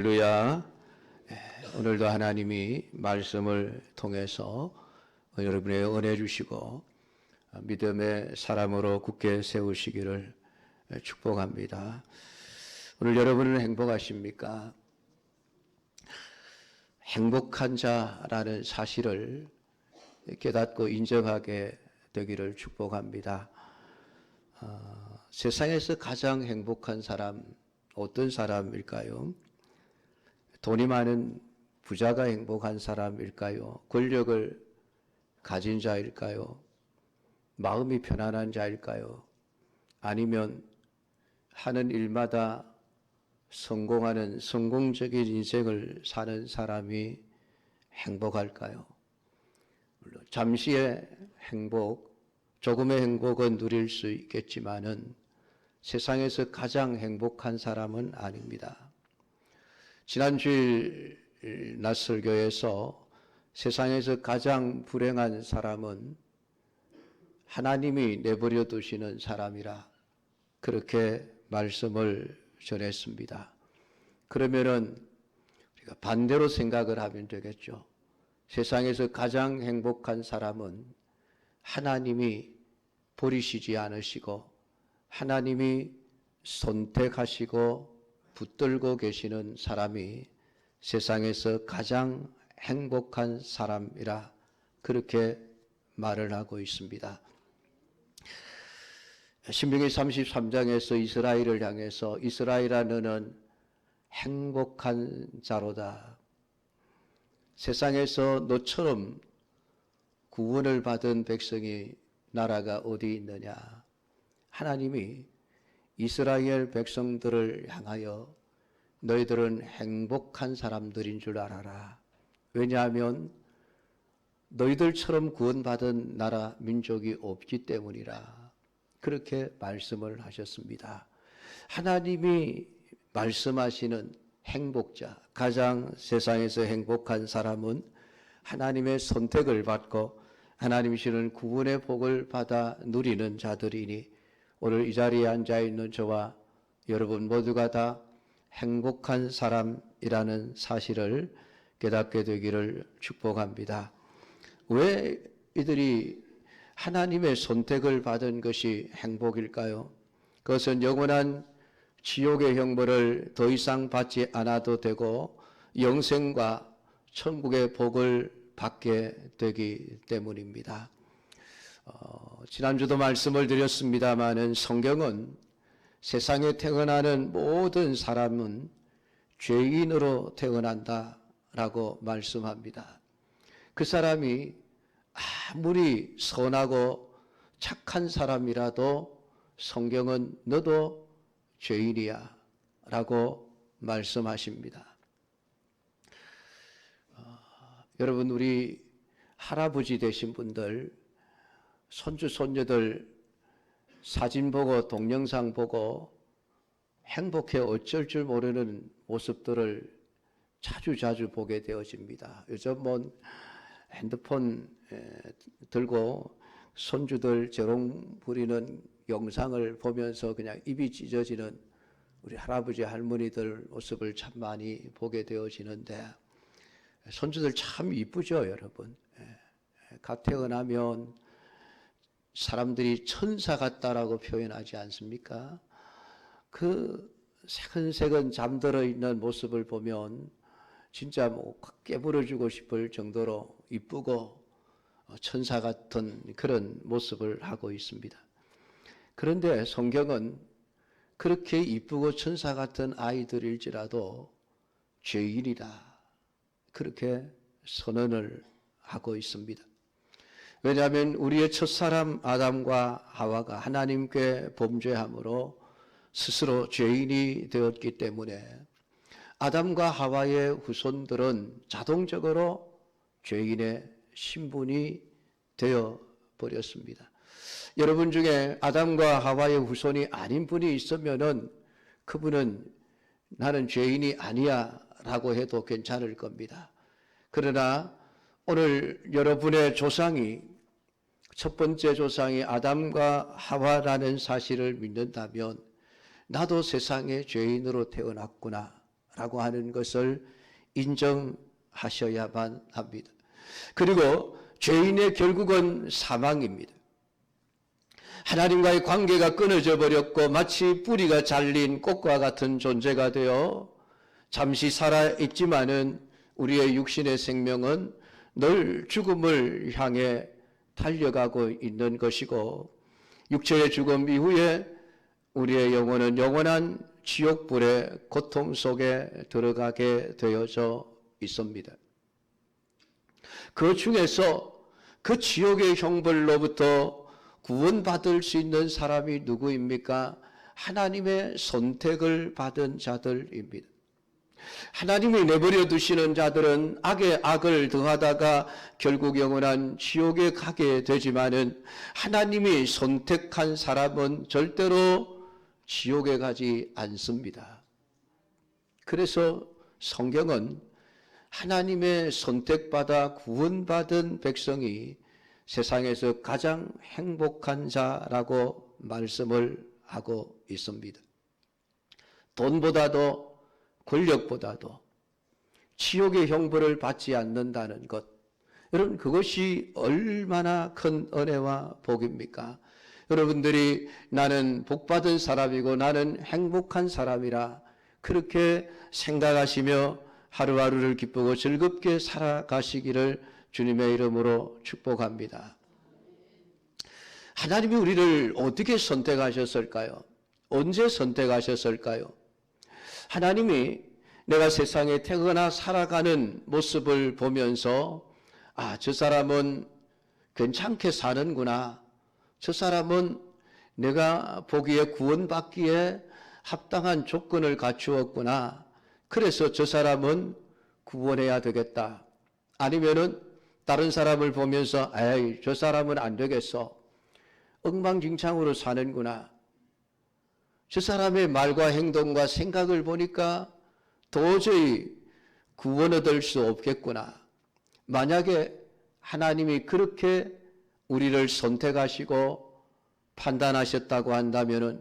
할렐루야. 오늘도 하나님이 말씀을 통해서 여러분의 은혜 주시고 믿음의 사람으로 굳게 세우시기를 축복합니다. 오늘 여러분은 행복하십니까? 행복한 자라는 사실을 깨닫고 인정하게 되기를 축복합니다. 세상에서 가장 행복한 사람 어떤 사람일까요? 돈이 많은 부자가 행복한 사람일까요? 권력을 가진 자일까요? 마음이 편안한 자일까요? 아니면 하는 일마다 성공하는 성공적인 인생을 사는 사람이 행복할까요? 물론 잠시의 행복, 조금의 행복은 누릴 수 있겠지만은 세상에서 가장 행복한 사람은 아닙니다. 지난주일 낮설교에서 세상에서 가장 불행한 사람은 하나님이 내버려 두시는 사람이라 그렇게 말씀을 전했습니다. 그러면은 우리가 반대로 생각을 하면 되겠죠. 세상에서 가장 행복한 사람은 하나님이 버리시지 않으시고 하나님이 선택하시고 붙들고 계시는 사람이 세상에서 가장 행복한 사람이라 그렇게 말을 하고 있습니다. 신명기 33장에서 이스라엘을 향해서 이스라엘아 너는 행복한 자로다. 세상에서 너처럼 구원을 받은 백성이 나라가 어디 있느냐. 하나님이 이스라엘 백성들을 향하여 너희들은 행복한 사람들인 줄 알아라. 왜냐하면 너희들처럼 구원받은 나라 민족이 없기 때문이라. 그렇게 말씀을 하셨습니다. 하나님이 말씀하시는 행복자, 가장 세상에서 행복한 사람은 하나님의 선택을 받고 하나님이 주시는 구원의 복을 받아 누리는 자들이니 오늘 이 자리에 앉아있는 저와 여러분 모두가 다 행복한 사람이라는 사실을 깨닫게 되기를 축복합니다. 왜 이들이 하나님의 선택을 받은 것이 행복일까요? 그것은 영원한 지옥의 형벌을 더 이상 받지 않아도 되고 영생과 천국의 복을 받게 되기 때문입니다. 지난주도 말씀을 드렸습니다마는 성경은 세상에 태어나는 모든 사람은 죄인으로 태어난다라고 말씀합니다. 그 사람이 아무리 선하고 착한 사람이라도 성경은 너도 죄인이야 라고 말씀하십니다. 여러분 우리 할아버지 되신 분들 손주 손녀들 사진 보고 동영상 보고 행복해 어쩔 줄 모르는 모습들을 자주 보게 되어집니다. 요즘 뭐 핸드폰 들고 손주들 재롱 부리는 영상을 보면서 그냥 입이 찢어지는 우리 할아버지 할머니들 모습을 참 많이 보게 되어지는데 손주들 참 이쁘죠 여러분. 갓 태어나면 사람들이 천사 같다라고 표현하지 않습니까? 그 새근새근 잠들어 있는 모습을 보면 진짜 뭐 깨부러지고 싶을 정도로 이쁘고 천사 같은 그런 모습을 하고 있습니다. 그런데 성경은 그렇게 이쁘고 천사 같은 아이들일지라도 죄인이다. 그렇게 선언을 하고 있습니다. 왜냐하면 우리의 첫사람 아담과 하와가 하나님께 범죄함으로 스스로 죄인이 되었기 때문에 아담과 하와의 후손들은 자동적으로 죄인의 신분이 되어 버렸습니다. 여러분 중에 아담과 하와의 후손이 아닌 분이 있으면은 그분은 나는 죄인이 아니야 라고 해도 괜찮을 겁니다. 그러나 오늘 여러분의 조상이 첫 번째 조상이 아담과 하와라는 사실을 믿는다면 나도 세상의 죄인으로 태어났구나 라고 하는 것을 인정하셔야만 합니다. 그리고 죄인의 결국은 사망입니다. 하나님과의 관계가 끊어져 버렸고 마치 뿌리가 잘린 꽃과 같은 존재가 되어 잠시 살아있지만은 우리의 육신의 생명은 늘 죽음을 향해 달려가고 있는 것이고, 육체의 죽음 이후에 우리의 영혼은 영원한 지옥불의 고통 속에 들어가게 되어져 있습니다. 그 중에서 그 지옥의 형벌로부터 구원받을 수 있는 사람이 누구입니까? 하나님의 선택을 받은 자들입니다. 하나님이 내버려 두시는 자들은 악에 악을 더하다가 결국 영원한 지옥에 가게 되지만은, 하나님이 선택한 사람은 절대로 지옥에 가지 않습니다. 그래서 성경은 하나님의 선택받아 구원받은 백성이 세상에서 가장 행복한 자라고 말씀을 하고 있습니다. 돈보다도 권력보다도 지옥의 형벌을 받지 않는다는 것, 여러분, 그것이 얼마나 큰 은혜와 복입니까? 여러분들이 나는 복받은 사람이고 나는 행복한 사람이라 그렇게 생각하시며 하루하루를 기쁘고 즐겁게 살아가시기를 주님의 이름으로 축복합니다. 하나님이 우리를 어떻게 선택하셨을까요? 언제 선택하셨을까요? 하나님이 내가 세상에 태어나 살아가는 모습을 보면서 저 사람은 괜찮게 사는구나. 저 사람은 내가 보기에 구원받기에 합당한 조건을 갖추었구나. 그래서 저 사람은 구원해야 되겠다. 아니면은 다른 사람을 보면서 에이, 저 사람은 안 되겠어. 엉망진창으로 사는구나. 저 사람의 말과 행동과 생각을 보니까 도저히 구원 얻을 수 없겠구나. 만약에 하나님이 그렇게 우리를 선택하시고 판단하셨다고 한다면은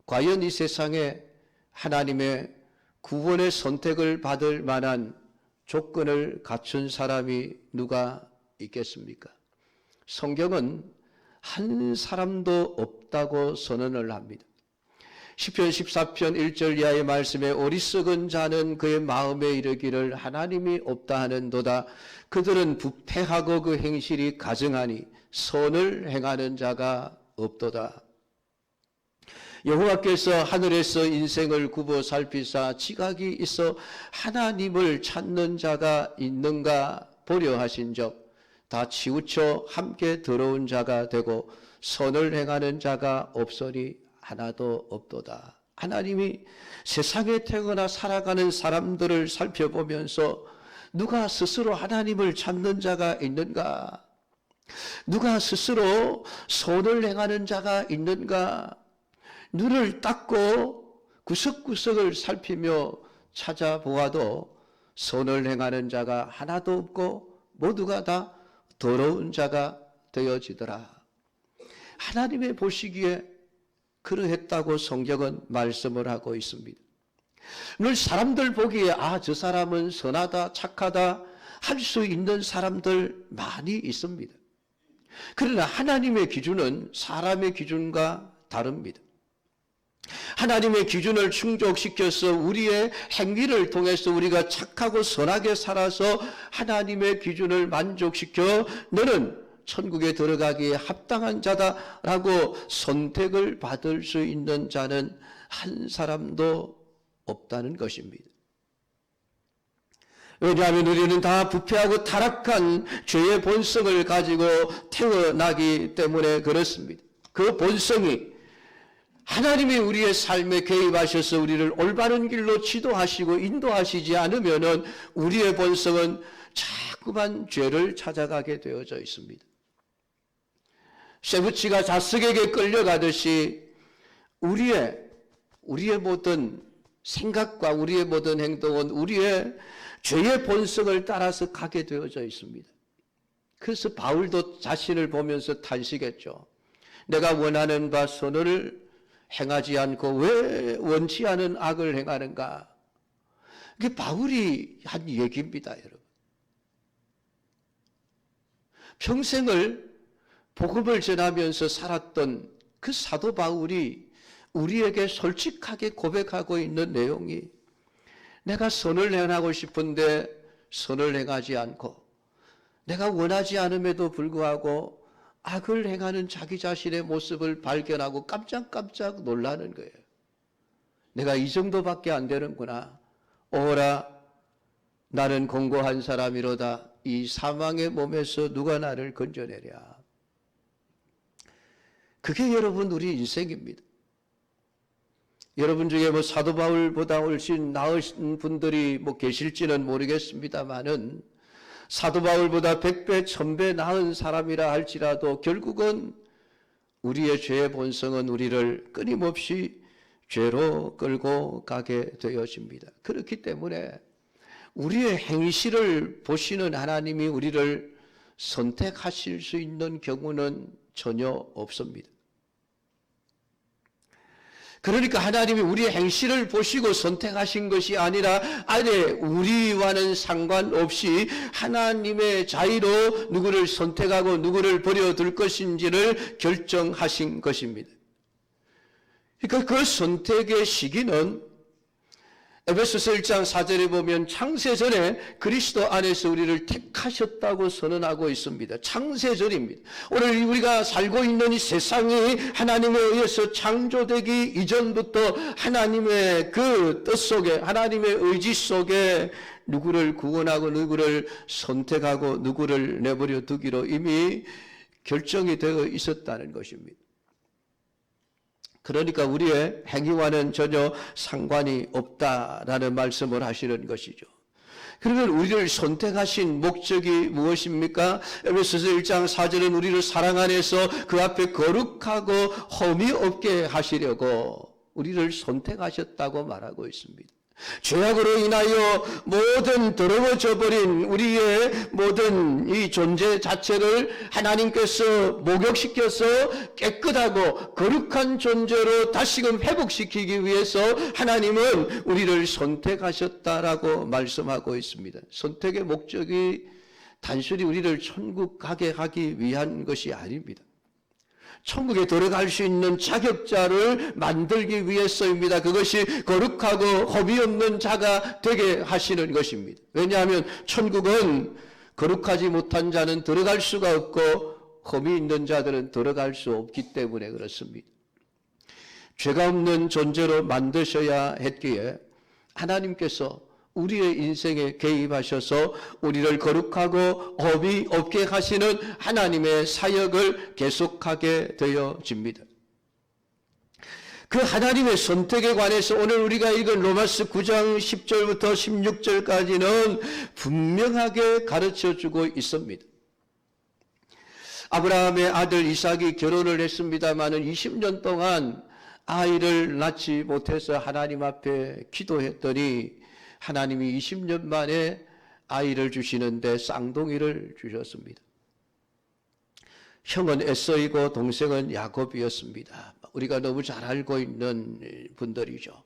과연 이 세상에 하나님의 구원의 선택을 받을 만한 조건을 갖춘 사람이 누가 있겠습니까? 성경은 한 사람도 없다고 선언을 합니다. 시편 14편 1절 이하의 말씀에 어리석은 자는 그의 마음에 이르기를 하나님이 없다 하는도다. 그들은 부패하고 그 행실이 가증하니 선을 행하는 자가 없도다. 여호와께서 하늘에서 인생을 굽어 살피사 지각이 있어 하나님을 찾는 자가 있는가 보려 하신적 다 치우쳐 함께 더러운 자가 되고 선을 행하는 자가 없으니 하나도 없도다. 하나님이 세상에 태어나 살아가는 사람들을 살펴보면서 누가 스스로 하나님을 찾는 자가 있는가? 누가 스스로 선을 행하는 자가 있는가? 눈을 닦고 구석구석을 살피며 찾아보아도 선을 행하는 자가 하나도 없고 모두가 다 더러운 자가 되어지더라. 하나님의 보시기에 그러했다고 성경은 말씀을 하고 있습니다. 늘 사람들 보기에 저 사람은 선하다, 착하다 할 수 있는 사람들 많이 있습니다. 그러나 하나님의 기준은 사람의 기준과 다릅니다. 하나님의 기준을 충족시켜서 우리의 행위를 통해서 우리가 착하고 선하게 살아서 하나님의 기준을 만족시켜 너는 천국에 들어가기에 합당한 자다라고 선택을 받을 수 있는 자는 한 사람도 없다는 것입니다. 왜냐하면 우리는 다 부패하고 타락한 죄의 본성을 가지고 태어나기 때문에 그렇습니다. 그 본성이 하나님이 우리의 삶에 개입하셔서 우리를 올바른 길로 지도하시고 인도하시지 않으면은 우리의 본성은 자꾸만 죄를 찾아가게 되어져 있습니다. 쇠붙이가 자석에게 끌려가듯이 우리의 모든 생각과 우리의 모든 행동은 우리의 죄의 본성을 따라서 가게 되어져 있습니다. 그래서 바울도 자신을 보면서 탄식했죠. 내가 원하는 바 선을 행하지 않고 왜 원치 않은 악을 행하는가? 그게 바울이 한 얘기입니다, 여러분. 평생을 복음을 전하면서 살았던 그 사도 바울이 우리에게 솔직하게 고백하고 있는 내용이, 내가 선을 행하고 싶은데 선을 행하지 않고, 내가 원하지 않음에도 불구하고 악을 행하는 자기 자신의 모습을 발견하고 깜짝깜짝 놀라는 거예요. 내가 이 정도밖에 안 되는구나. 오라, 나는 공고한 사람이로다. 이 사망의 몸에서 누가 나를 건져내랴. 그게 여러분 우리 인생입니다. 여러분 중에 사도 바울보다 훨씬 나으신 분들이 계실지는 모르겠습니다만은, 사도 바울보다 100배, 1000배 나은 사람이라 할지라도 결국은 우리의 죄의 본성은 우리를 끊임없이 죄로 끌고 가게 되어집니다. 그렇기 때문에 우리의 행실을 보시는 하나님이 우리를 선택하실 수 있는 경우는 전혀 없습니다. 그러니까 하나님이 우리의 행실을 보시고 선택하신 것이 아니라 아예 우리와는 상관없이 하나님의 자의로 누구를 선택하고 누구를 버려둘 것인지를 결정하신 것입니다. 그러니까 그 선택의 시기는 에베소서 1장 4절에 보면 창세전에 그리스도 안에서 우리를 택하셨다고 선언하고 있습니다. 창세전입니다. 오늘 우리가 살고 있는 이 세상이 하나님에 의해서 창조되기 이전부터 하나님의 그 뜻 속에, 하나님의 의지 속에 누구를 구원하고 누구를 선택하고 누구를 내버려 두기로 이미 결정이 되어 있었다는 것입니다. 그러니까 우리의 행위와는 전혀 상관이 없다라는 말씀을 하시는 것이죠. 그러면 우리를 선택하신 목적이 무엇입니까? 에베소서 1장 4절은 우리를 사랑 안에서 그 앞에 거룩하고 흠이 없게 하시려고 우리를 선택하셨다고 말하고 있습니다. 죄악으로 인하여 모든 더러워져 버린 우리의 모든 이 존재 자체를 하나님께서 목욕시켜서 깨끗하고 거룩한 존재로 다시금 회복시키기 위해서 하나님은 우리를 선택하셨다라고 말씀하고 있습니다. 선택의 목적이 단순히 우리를 천국 가게 하기 위한 것이 아닙니다. 천국에 들어갈 수 있는 자격자를 만들기 위해서입니다. 그것이 거룩하고 흠이 없는 자가 되게 하시는 것입니다. 왜냐하면 천국은 거룩하지 못한 자는 들어갈 수가 없고 흠이 있는 자들은 들어갈 수 없기 때문에 그렇습니다. 죄가 없는 존재로 만드셔야 했기에 하나님께서 우리의 인생에 개입하셔서 우리를 거룩하고 흠이 없게 하시는 하나님의 사역을 계속하게 되어집니다. 그 하나님의 선택에 관해서 오늘 우리가 읽은 로마서 9장 10절부터 16절까지는 분명하게 가르쳐주고 있습니다. 아브라함의 아들 이삭이 결혼을 했습니다마는 20년 아이를 낳지 못해서 하나님 앞에 기도했더니 하나님이 20년 만에 아이를 주시는데 쌍둥이를 주셨습니다. 형은 에서이고 동생은 야곱이었습니다. 우리가 너무 잘 알고 있는 분들이죠.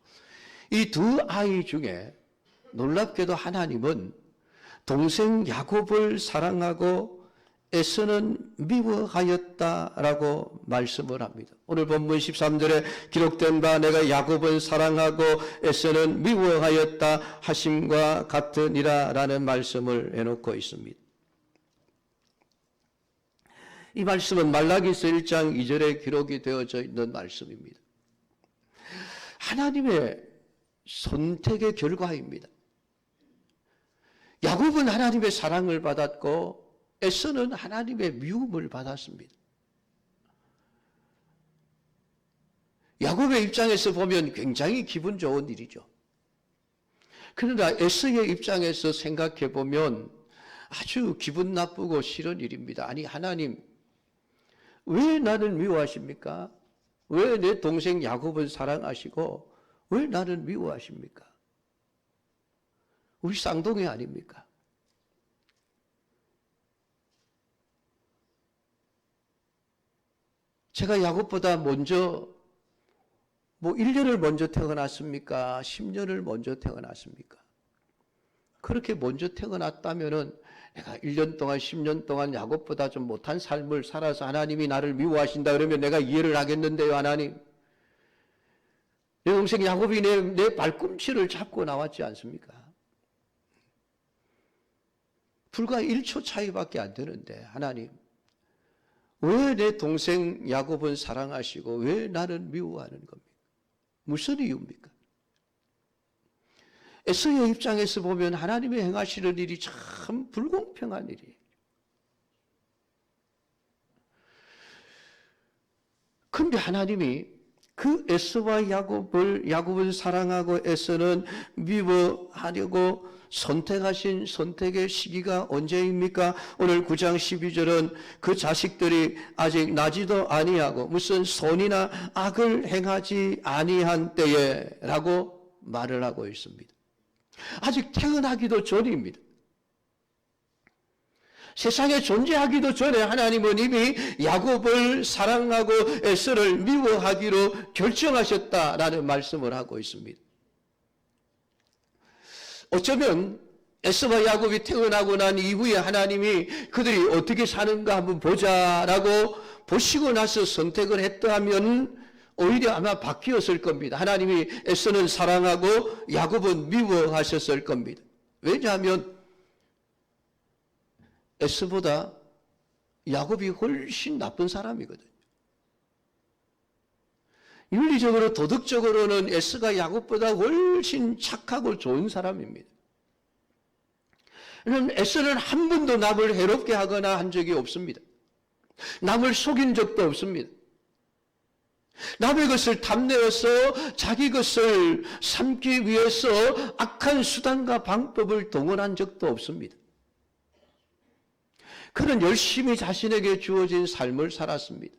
이 두 아이 중에 놀랍게도 하나님은 동생 야곱을 사랑하고 에서는 미워하였다라고 말씀을 합니다. 오늘 본문 13절에 기록된 바 내가 야곱은 사랑하고 에서는 미워하였다 하심과 같으니라 라는 말씀을 해놓고 있습니다. 이 말씀은 말라기서 1장 2절에 기록이 되어져 있는 말씀입니다. 하나님의 선택의 결과입니다. 야곱은 하나님의 사랑을 받았고 에서는 하나님의 미움을 받았습니다. 야곱의 입장에서 보면 굉장히 기분 좋은 일이죠. 그러나 에서의 입장에서 생각해 보면 아주 기분 나쁘고 싫은 일입니다. 아니 하나님, 왜 나를 미워하십니까? 왜 내 동생 야곱을 사랑하시고 왜 나를 미워하십니까? 우리 쌍둥이 아닙니까? 제가 야곱보다 먼저 1년을 먼저 태어났습니까? 10년을 먼저 태어났습니까? 그렇게 먼저 태어났다면은 내가 1년 동안 10년 동안 야곱보다 좀 못한 삶을 살아서 하나님이 나를 미워하신다 그러면 내가 이해를 하겠는데요. 하나님, 내 동생 야곱이 내 발꿈치를 잡고 나왔지 않습니까? 불과 1초 차이밖에 안 되는데 하나님, 왜 내 동생 야곱은 사랑하시고 왜 나는 미워하는 겁니까? 무슨 이유입니까? 에서의 입장에서 보면 하나님의 행하시는 일이 참 불공평한 일이에요. 그런데 하나님이 그 에서와 야곱을 사랑하고 에서는 미워하려고 선택하신 선택의 시기가 언제입니까? 오늘 9장 12절은 그 자식들이 아직 나지도 아니하고 무슨 선이나 악을 행하지 아니한 때에 라고 말을 하고 있습니다. 아직 태어나기도 전입니다. 세상에 존재하기도 전에 하나님은 이미 야곱을 사랑하고 에서를 미워하기로 결정하셨다라는 말씀을 하고 있습니다. 어쩌면 에서와 야곱이 태어나고 난 이후에 하나님이 그들이 어떻게 사는가 한번 보자라고 보시고 나서 선택을 했다면 오히려 아마 바뀌었을 겁니다. 하나님이 에서는 사랑하고 야곱은 미워하셨을 겁니다. 왜냐하면 에서보다 야곱이 훨씬 나쁜 사람이거든요. 윤리적으로 도덕적으로는 에서가 야곱보다 훨씬 착하고 좋은 사람입니다. 왜냐하면 에서는 한 번도 남을 해롭게 하거나 한 적이 없습니다. 남을 속인 적도 없습니다. 남의 것을 탐내어서 자기 것을 삼기 위해서 악한 수단과 방법을 동원한 적도 없습니다. 그는 열심히 자신에게 주어진 삶을 살았습니다.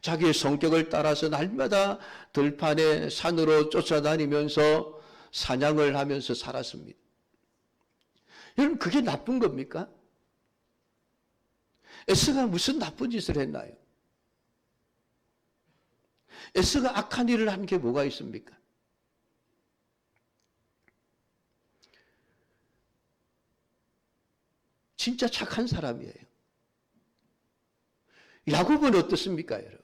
자기의 성격을 따라서 날마다 들판에 산으로 쫓아다니면서 사냥을 하면서 살았습니다. 여러분, 그게 나쁜 겁니까? 에서가 무슨 나쁜 짓을 했나요? 에서가 악한 일을 한 게 뭐가 있습니까? 진짜 착한 사람이에요. 야곱은 어떻습니까, 여러분?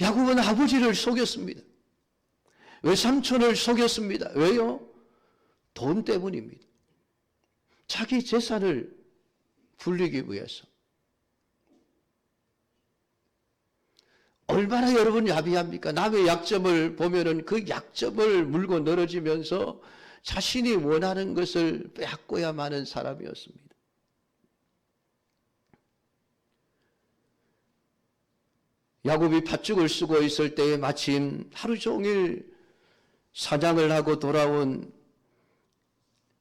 야곱은 아버지를 속였습니다. 외삼촌을 속였습니다. 왜요? 돈 때문입니다. 자기 재산을 불리기 위해서. 얼마나 여러분 야비합니까? 남의 약점을 보면은 그 약점을 물고 늘어지면서 자신이 원하는 것을 빼앗고야 마는 사람이었습니다. 야곱이 팥죽을 쓰고 있을 때에 마침 하루 종일 사냥을 하고 돌아온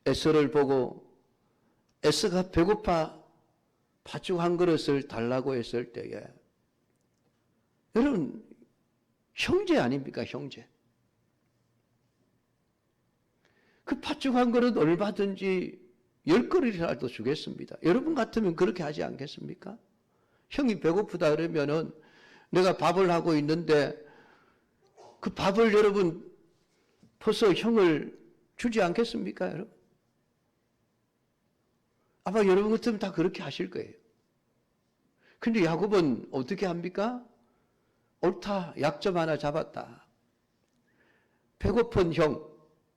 에서를 보고 에서가 배고파 팥죽 한 그릇을 달라고 했을 때에 여러분, 형제 아닙니까, 형제? 그 팥죽 한 그릇 얼마든지 10그릇이라도 주겠습니다. 여러분 같으면 그렇게 하지 않겠습니까? 형이 배고프다 그러면은 내가 밥을 하고 있는데 그 밥을 여러분 퍼서 형을 주지 않겠습니까, 여러분? 아마 여러분 같으면 다 그렇게 하실 거예요. 근데 야곱은 어떻게 합니까? 옳다, 약점 하나 잡았다. 배고픈 형,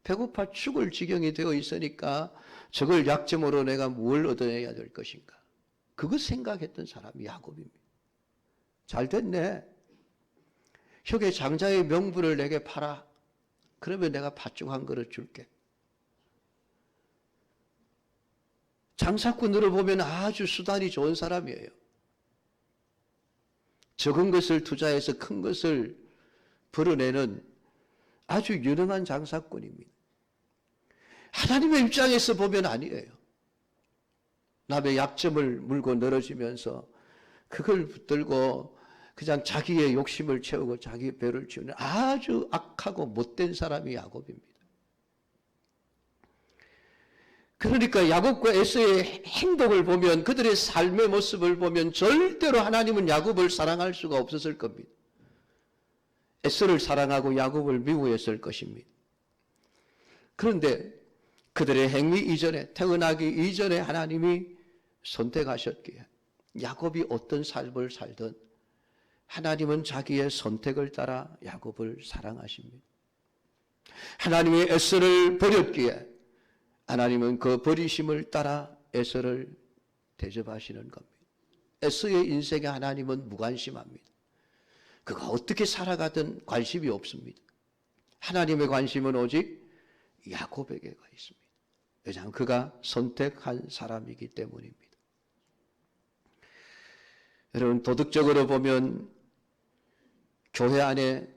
배고파 죽을 지경이 되어 있으니까 저걸 약점으로 내가 뭘 얻어내야 될 것인가. 그거 생각했던 사람이 야곱입니다. 잘 됐네. 혁의 장자의 명분을 내게 팔아. 그러면 내가 팥죽 한 그릇 줄게. 장사꾼으로 보면 아주 수단이 좋은 사람이에요. 적은 것을 투자해서 큰 것을 벌어내는 아주 유능한 장사꾼입니다. 하나님의 입장에서 보면 아니에요. 남의 약점을 물고 늘어지면서 그걸 붙들고 그냥 자기의 욕심을 채우고 자기 배를 채우는 아주 악하고 못된 사람이 야곱입니다. 그러니까 야곱과 에서의 행동을 보면, 그들의 삶의 모습을 보면 절대로 하나님은 야곱을 사랑할 수가 없었을 겁니다. 에서를 사랑하고 야곱을 미워했을 것입니다. 그런데 그들의 행위 이전에, 태어나기 이전에 하나님이 선택하셨기에 야곱이 어떤 삶을 살든 하나님은 자기의 선택을 따라 야곱을 사랑하십니다. 하나님이 에서를 버렸기에 하나님은 그 버리심을 따라 에서를 대접하시는 겁니다. 에서의 인생에 하나님은 무관심합니다. 그가 어떻게 살아가든 관심이 없습니다. 하나님의 관심은 오직 야곱에게 가 있습니다. 왜냐하면 그가 선택한 사람이기 때문입니다. 여러분, 도덕적으로 보면 교회 안에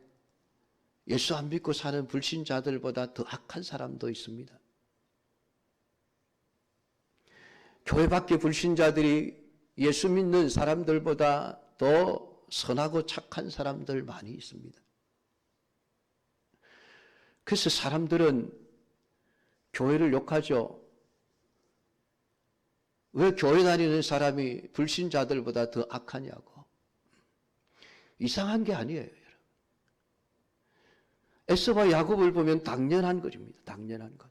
예수 안 믿고 사는 불신자들보다 더 악한 사람도 있습니다. 교회 밖의 불신자들이 예수 믿는 사람들보다 더 선하고 착한 사람들 많이 있습니다. 그래서 사람들은 교회를 욕하죠. 왜 교회 다니는 사람이 불신자들보다 더 악하냐고. 이상한 게 아니에요, 여러분. 에서와 야곱을 보면 당연한 것입니다. 당연한 것.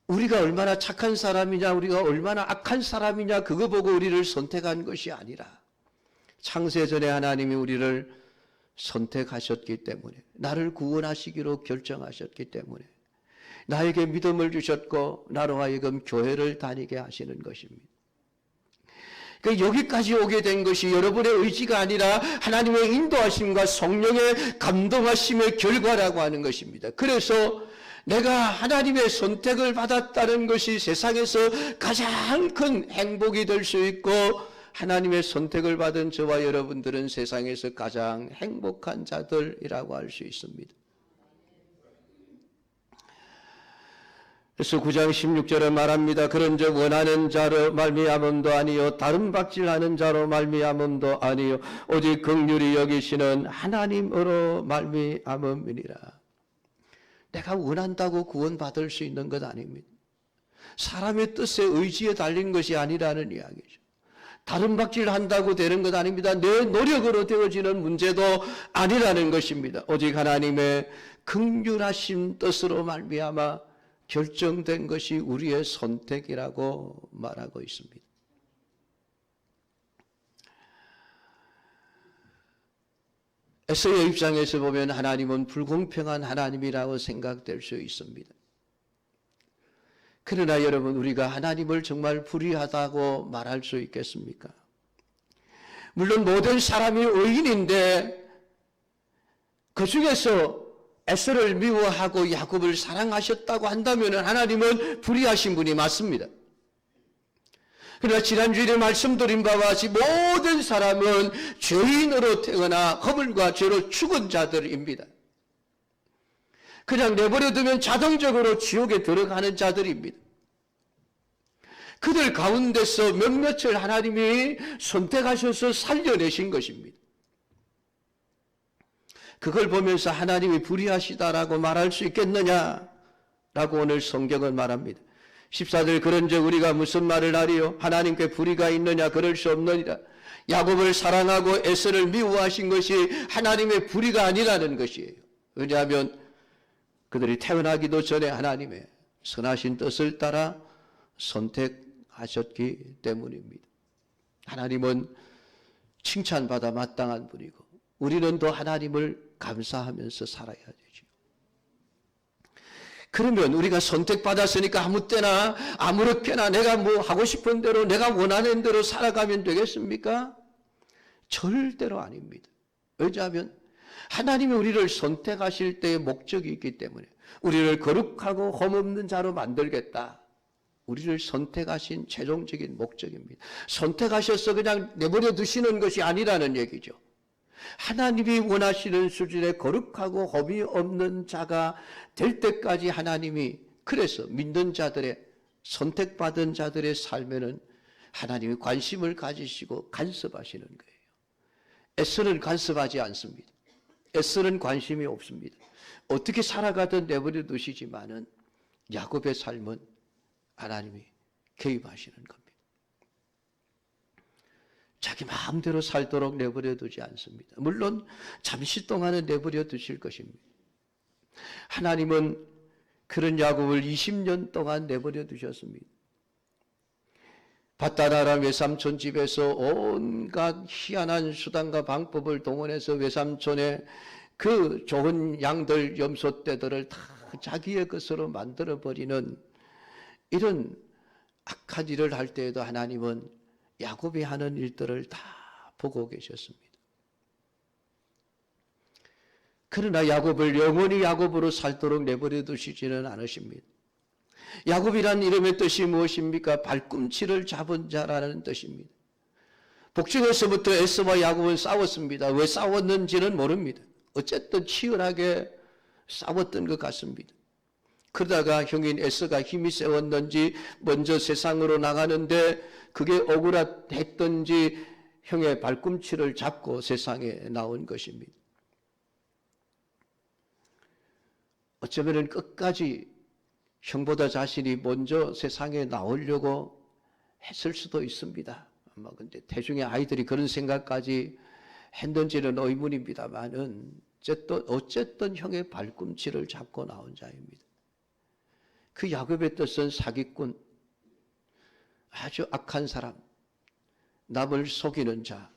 우리가 얼마나 착한 사람이냐, 우리가 얼마나 악한 사람이냐, 그거 보고 우리를 선택한 것이 아니라 창세전에 하나님이 우리를 선택하셨기 때문에, 나를 구원하시기로 결정하셨기 때문에 나에게 믿음을 주셨고 나로 하여금 교회를 다니게 하시는 것입니다. 그러니까 여기까지 오게 된 것이 여러분의 의지가 아니라 하나님의 인도하심과 성령의 감동하심의 결과라고 하는 것입니다. 그래서 내가 하나님의 선택을 받았다는 것이 세상에서 가장 큰 행복이 될 수 있고, 하나님의 선택을 받은 저와 여러분들은 세상에서 가장 행복한 자들이라고 할 수 있습니다. 그래서 9장 16절에 말합니다. 그런즉 원하는 자로 말미암음도 아니요 다른 박질하는 자로 말미암음도 아니요 오직 긍휼히 여기시는 하나님으로 말미암음이니라. 내가 원한다고 구원받을 수 있는 것 아닙니다. 사람의 뜻에 의지에 달린 것이 아니라는 이야기죠. 다른 박질한다고 되는 것 아닙니다. 내 노력으로 되어지는 문제도 아니라는 것입니다. 오직 하나님의 긍휼하신 뜻으로 말미암아 결정된 것이 우리의 선택이라고 말하고 있습니다. 에서의 입장에서 보면 하나님은 불공평한 하나님이라고 생각될 수 있습니다. 그러나 여러분, 우리가 하나님을 정말 불의하다고 말할 수 있겠습니까? 물론 모든 사람이 의인인데 그 중에서 에서를 미워하고 야곱을 사랑하셨다고 한다면 하나님은 불의하신 분이 맞습니다. 그러나 지난주에 말씀드린 바와 같이 모든 사람은 죄인으로 태어나 허물과 죄로 죽은 자들입니다. 그냥 내버려두면 자동적으로 지옥에 들어가는 자들입니다. 그들 가운데서 몇몇을 하나님이 선택하셔서 살려내신 것입니다. 그걸 보면서 하나님이 불의하시다라고 말할 수 있겠느냐라고 오늘 성경은 말합니다. 14절 그런즉 우리가 무슨 말을 하리요? 하나님께 불의가 있느냐? 그럴 수 없느니라. 야곱을 사랑하고 에서를 미워하신 것이 하나님의 불의가 아니라는 것이에요. 왜냐하면 그들이 태어나기도 전에 하나님의 선하신 뜻을 따라 선택하셨기 때문입니다. 하나님은 칭찬받아 마땅한 분이고 우리는 더 하나님을 감사하면서 살아야 되죠. 그러면 우리가 선택받았으니까 아무 때나 아무렇게나 내가 뭐 하고 싶은 대로 내가 원하는 대로 살아가면 되겠습니까? 절대로 아닙니다. 왜냐하면 하나님이 우리를 선택하실 때의 목적이 있기 때문에 우리를 거룩하고 험없는 자로 만들겠다. 우리를 선택하신 최종적인 목적입니다. 선택하셔서 그냥 내버려 두시는 것이 아니라는 얘기죠. 하나님이 원하시는 수준의 거룩하고 험이 없는 자가 될 때까지 하나님이 그래서 믿는 자들의 선택받은 자들의 삶에는 하나님이 관심을 가지시고 간섭하시는 거예요. 에서는 간섭하지 않습니다. 에서는 관심이 없습니다. 어떻게 살아가든 내버려 두시지만은 야곱의 삶은 하나님이 개입하시는 겁니다. 자기 마음대로 살도록 내버려 두지 않습니다. 물론 잠시 동안은 내버려 두실 것입니다. 하나님은 그런 야곱을 20년 동안 내버려 두셨습니다. 바다나라 외삼촌 집에서 온갖 희한한 수단과 방법을 동원해서 외삼촌의 그 좋은 양들, 염소떼들을 다 자기의 것으로 만들어버리는 이런 악한 일을 할 때에도 하나님은 야곱이 하는 일들을 다 보고 계셨습니다. 그러나 야곱을 영원히 야곱으로 살도록 내버려 두시지는 않으십니다. 야곱이란 이름의 뜻이 무엇입니까? 발꿈치를 잡은 자라는 뜻입니다. 복중에서부터 에서와 야곱은 싸웠습니다. 왜 싸웠는지는 모릅니다. 어쨌든 치열하게 싸웠던 것 같습니다. 그러다가 형인 에서가 힘이 세웠는지 먼저 세상으로 나가는데 그게 억울했던지 형의 발꿈치를 잡고 세상에 나온 것입니다. 어쩌면 끝까지 형보다 자신이 먼저 세상에 나오려고 했을 수도 있습니다. 아마 근데 대중의 아이들이 그런 생각까지 했는지는 의문입니다만은 어쨌든 형의 발꿈치를 잡고 나온 자입니다. 그 야곱의 뜻은 사기꾼, 아주 악한 사람, 남을 속이는 자,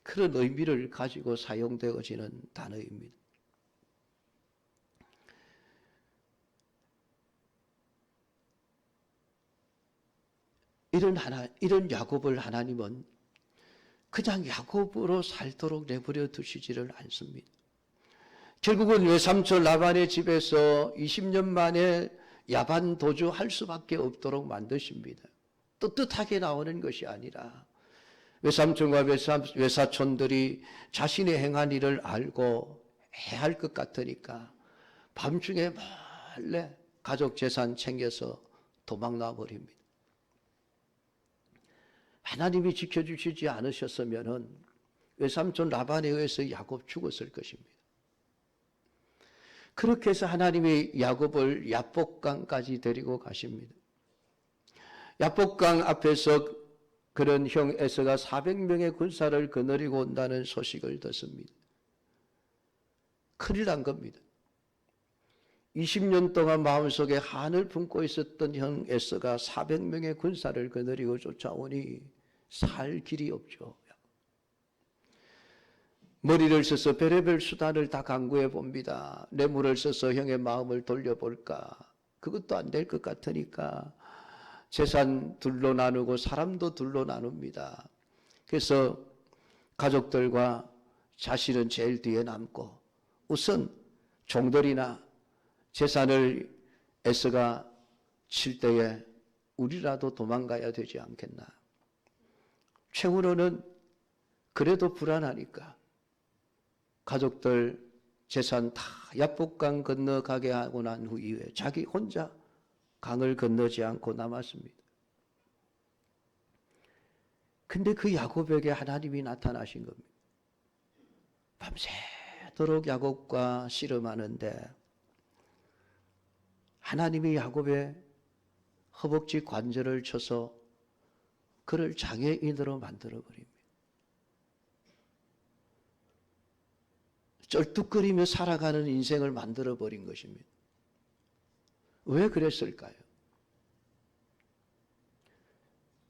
그런 의미를 가지고 사용되어지는 단어입니다. 이런 야곱을 하나님은 그냥 야곱으로 살도록 내버려 두시지를 않습니다. 결국은 외삼촌 라반의 집에서 20년 만에 야반 도주할 수밖에 없도록 만드십니다. 떳떳하게 나오는 것이 아니라 외삼촌과 외사촌들이 자신의 행한 일을 알고 해야 할 것 같으니까 밤중에 몰래 가족 재산 챙겨서 도망나 버립니다. 하나님이 지켜주시지 않으셨으면 외삼촌 라반에 의해서 야곱 죽었을 것입니다. 그렇게 해서 하나님이 야곱을 야복강까지 데리고 가십니다. 야복강 앞에서 그런 형 에서가 400명의 군사를 거느리고 온다는 소식을 듣습니다. 큰일 난 겁니다. 20년 동안 마음속에 한을 품고 있었던 형 에서가 400명의 군사를 거느리고 쫓아오니 살 길이 없죠. 머리를 써서 별의별 수단을 다 강구해 봅니다. 뇌물을 써서 형의 마음을 돌려볼까? 그것도 안 될 것 같으니까 재산 둘로 나누고 사람도 둘로 나눕니다. 그래서 가족들과 자신은 제일 뒤에 남고 우선 종들이나 재산을 에서가 칠 때에 우리라도 도망가야 되지 않겠나. 최후로는 그래도 불안하니까 가족들 재산 다 야복강 건너가게 하고 난 후에 자기 혼자 강을 건너지 않고 남았습니다. 근데 그 야곱에게 하나님이 나타나신 겁니다. 밤새도록 야곱과 씨름하는데 하나님이 야곱의 허벅지 관절을 쳐서 그를 장애인으로 만들어버립니다. 쩔뚝거리며 살아가는 인생을 만들어버린 것입니다. 왜 그랬을까요?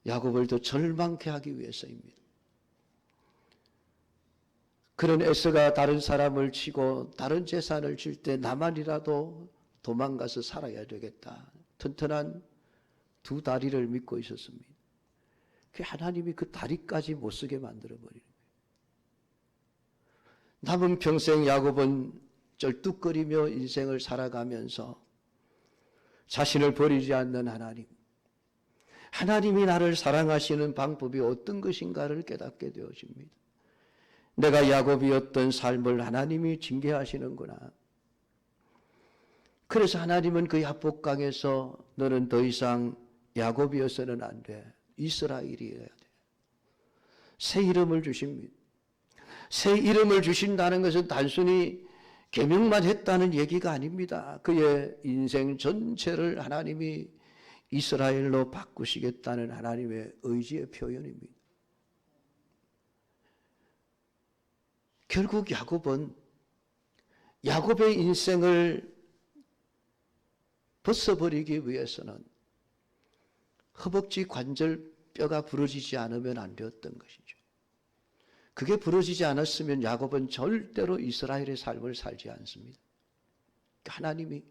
야곱을 더 절망케 하기 위해서입니다. 그런 에서가 다른 사람을 치고 다른 재산을 줄 때 나만이라도 도망가서 살아야 되겠다. 튼튼한 두 다리를 믿고 있었습니다. 하나님이 그 다리까지 못 쓰게 만들어버리는 거예요. 남은 평생 야곱은 쩔뚝거리며 인생을 살아가면서 자신을 버리지 않는 하나님, 하나님이 나를 사랑하시는 방법이 어떤 것인가를 깨닫게 되어집니다. 내가 야곱이었던 삶을 하나님이 징계하시는구나. 그래서 하나님은 그 야복강에서 너는 더 이상 야곱이어서는 안 돼. 이스라엘이어야 돼. 새 이름을 주십니다. 새 이름을 주신다는 것은 단순히 계명만 했다는 얘기가 아닙니다. 그의 인생 전체를 하나님이 이스라엘로 바꾸시겠다는 하나님의 의지의 표현입니다. 결국 야곱의 인생을 벗어버리기 위해서는 허벅지 관절 뼈가 부러지지 않으면 안 되었던 것이죠. 그게 부러지지 않았으면 야곱은 절대로 이스라엘의 삶을 살지 않습니다. 하나님이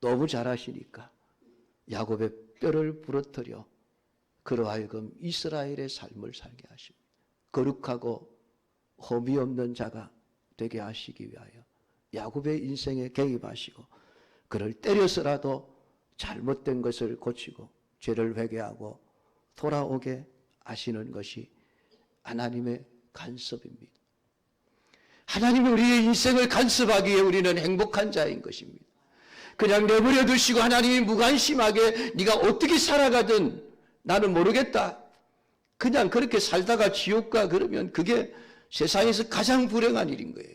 너무 잘하시니까 야곱의 뼈를 부러뜨려 그로 하여금 이스라엘의 삶을 살게 하십니다. 거룩하고 험이 없는 자가 되게 하시기 위하여 야곱의 인생에 개입하시고 그를 때려서라도 잘못된 것을 고치고 죄를 회개하고 돌아오게 하시는 것이 하나님의 간섭입니다. 하나님이 우리의 인생을 간섭하기에 우리는 행복한 자인 것입니다. 그냥 내버려 두시고 하나님이 무관심하게 네가 어떻게 살아가든 나는 모르겠다. 그냥 그렇게 살다가 지옥 가 그러면 그게 세상에서 가장 불행한 일인 거예요.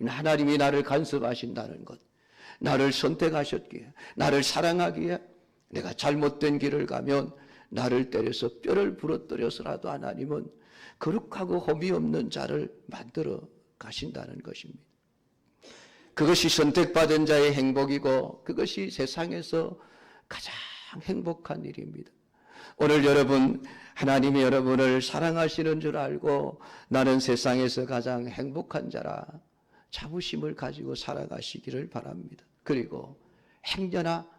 하나님이 나를 간섭하신다는 것, 나를 선택하셨기에, 나를 사랑하기에 내가 잘못된 길을 가면 나를 때려서 뼈를 부러뜨려서라도 하나님은 거룩하고 험이 없는 자를 만들어 가신다는 것입니다. 그것이 선택받은 자의 행복이고 그것이 세상에서 가장 행복한 일입니다. 오늘 여러분, 하나님이 여러분을 사랑하시는 줄 알고 나는 세상에서 가장 행복한 자라 자부심을 가지고 살아가시기를 바랍니다. 그리고 행여나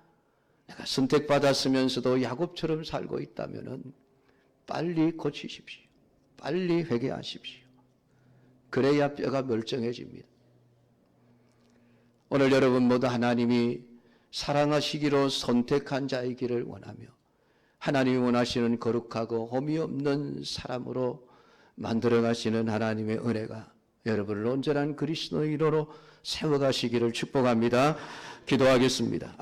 내가 선택받았으면서도 야곱처럼 살고 있다면 빨리 고치십시오. 빨리 회개하십시오. 그래야 뼈가 멀쩡해집니다. 오늘 여러분 모두 하나님이 사랑하시기로 선택한 자이기를 원하며 하나님이 원하시는 거룩하고 험이 없는 사람으로 만들어가시는 하나님의 은혜가 여러분을 온전한 그리스도인으로 세워가시기를 축복합니다. 기도하겠습니다.